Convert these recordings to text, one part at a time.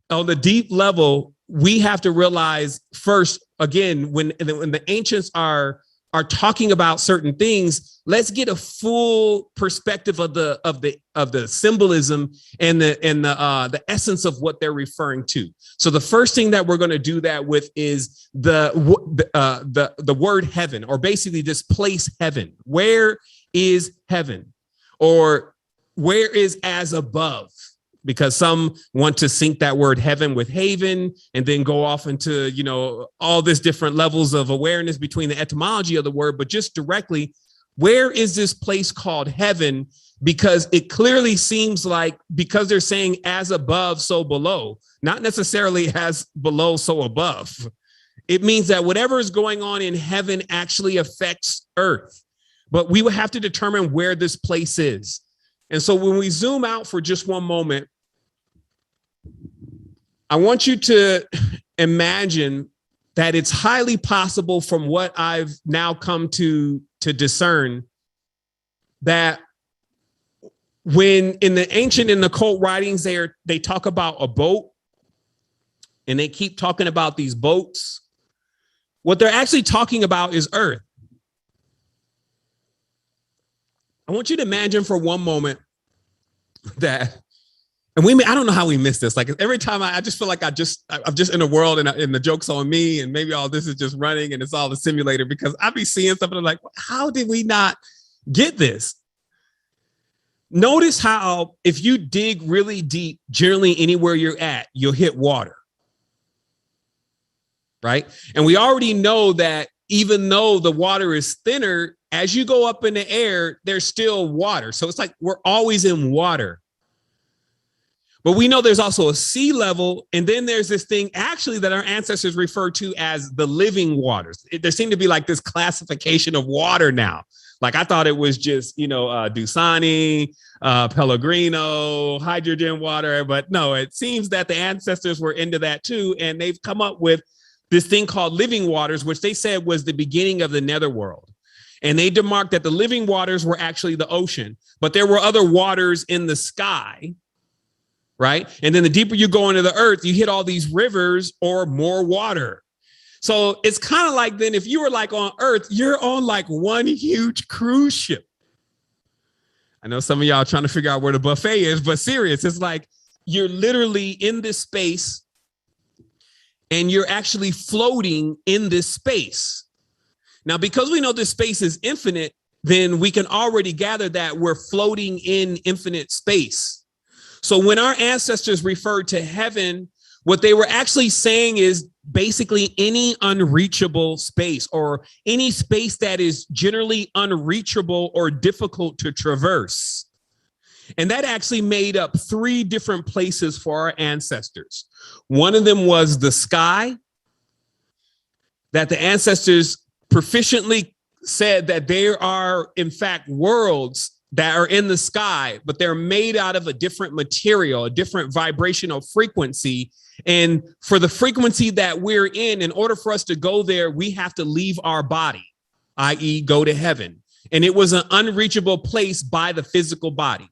On the deep level, we have to realize first, again, when the ancients are talking about certain things, let's get a full perspective of the symbolism and the essence of what they're referring to. So the first thing that we're going to do that with is the word heaven, or basically this place heaven. Where is heaven, or where is as above? Because some want to sync that word heaven with haven and then go off into, all this different levels of awareness between the etymology of the word, but just directly, where is this place called heaven? Because it clearly seems like, because they're saying as above, so below, not necessarily as below, so above. It means that whatever is going on in heaven actually affects earth, but we would have to determine where this place is. And so when we zoom out for just one moment, I want you to imagine that it's highly possible, from what I've now come to discern, that when in the ancient and occult writings, they talk about a boat and they keep talking about these boats, what they're actually talking about is earth. I want you to imagine for one moment that, and I don't know how we missed this. Like every time I just feel like I'm just in a world and the joke's on me, and maybe all this is just running and it's all a simulator, because I be seeing something and I'm like, how did we not get this? Notice how if you dig really deep, generally anywhere you're at, you'll hit water, right? And we already know that even though the water is thinner, as you go up in the air, there's still water. So it's like we're always in water. But we know there's also a sea level. And then there's this thing actually that our ancestors referred to as the living waters. There seemed to be like this classification of water now. Like I thought it was just, Dasani, Pellegrino, hydrogen water. But no, it seems that the ancestors were into that too. And they've come up with this thing called living waters, which they said was the beginning of the netherworld. And they demarked that the living waters were actually the ocean, but there were other waters in the sky, right? And then the deeper you go into the earth, you hit all these rivers or more water. So it's kind of like then if you were like on earth, you're on like one huge cruise ship. I know some of y'all are trying to figure out where the buffet is, but serious, it's like you're literally in this space and you're actually floating in this space. Now, because we know this space is infinite, then we can already gather that we're floating in infinite space. So when our ancestors referred to heaven, what they were actually saying is basically any unreachable space, or any space that is generally unreachable or difficult to traverse. And that actually made up three different places for our ancestors. One of them was the sky, that the ancestors proficiently said that there are, in fact, worlds that are in the sky, but they're made out of a different material, a different vibrational frequency. And for the frequency that we're in order for us to go there, we have to leave our body, i.e. go to heaven. And it was an unreachable place by the physical body.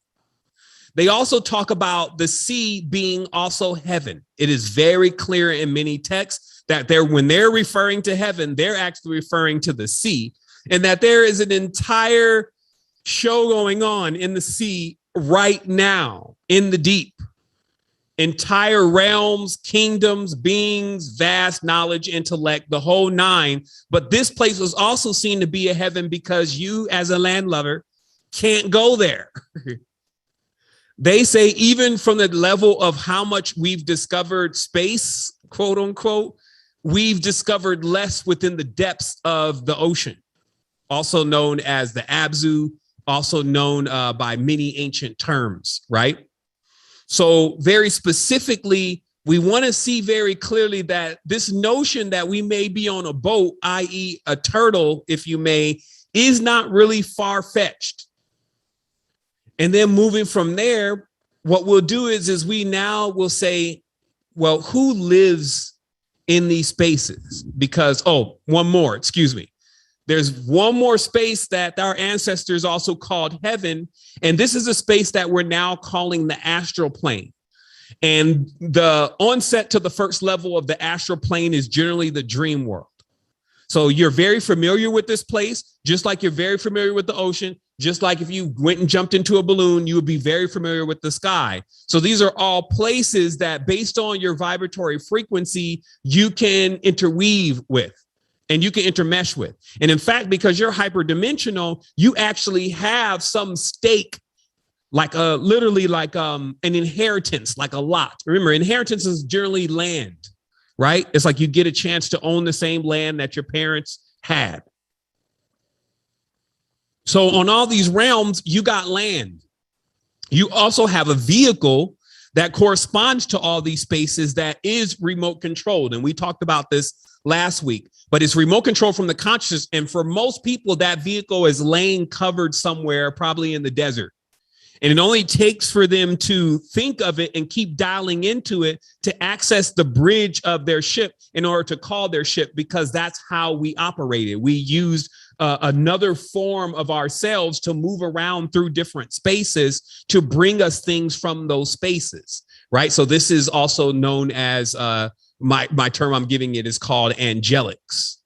They also talk about the sea being also heaven. It is very clear in many texts that when they're referring to heaven, they're actually referring to the sea, and that there is an entire show going on in the sea right now, in the deep. Entire realms, kingdoms, beings, vast knowledge, intellect, the whole nine. But this place was also seen to be a heaven because you, as a landlubber, can't go there. They say even from the level of how much we've discovered space, quote unquote, we've discovered less within the depths of the ocean, also known as the Abzu, also known by many ancient terms, right? So very specifically, we want to see very clearly that this notion that we may be on a boat, i.e. a turtle, if you may, is not really far-fetched. And then moving from there, what we'll do is we now will say, well, who lives in these spaces? Because, there's one more space that our ancestors also called heaven. And this is a space that we're now calling the astral plane. And the onset to the first level of the astral plane is generally the dream world. So you're very familiar with this place, just like you're very familiar with the ocean, just like if you went and jumped into a balloon, you would be very familiar with the sky. So these are all places that based on your vibratory frequency, you can interweave with and you can intermesh with. And in fact, because you're hyperdimensional, you actually have some stake, like literally like an inheritance, like a lot. Remember, inheritance is generally land. Right? It's like you get a chance to own the same land that your parents had. So on all these realms, you got land. You also have a vehicle that corresponds to all these spaces that is remote controlled. And we talked about this last week, but it's remote control from the consciousness. And for most people, that vehicle is laying covered somewhere, probably in the desert. And it only takes for them to think of it and keep dialing into it to access the bridge of their ship in order to call their ship, because that's how we operated. We used another form of ourselves to move around through different spaces to bring us things from those spaces, right? So this is also known as, my term I'm giving it is called angelics.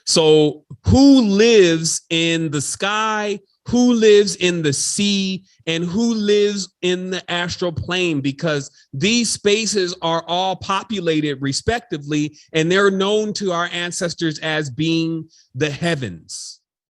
So who lives in the sky? Who lives in the sea, and who lives in the astral plane? Because these spaces are all populated respectively, and they're known to our ancestors as being the heavens.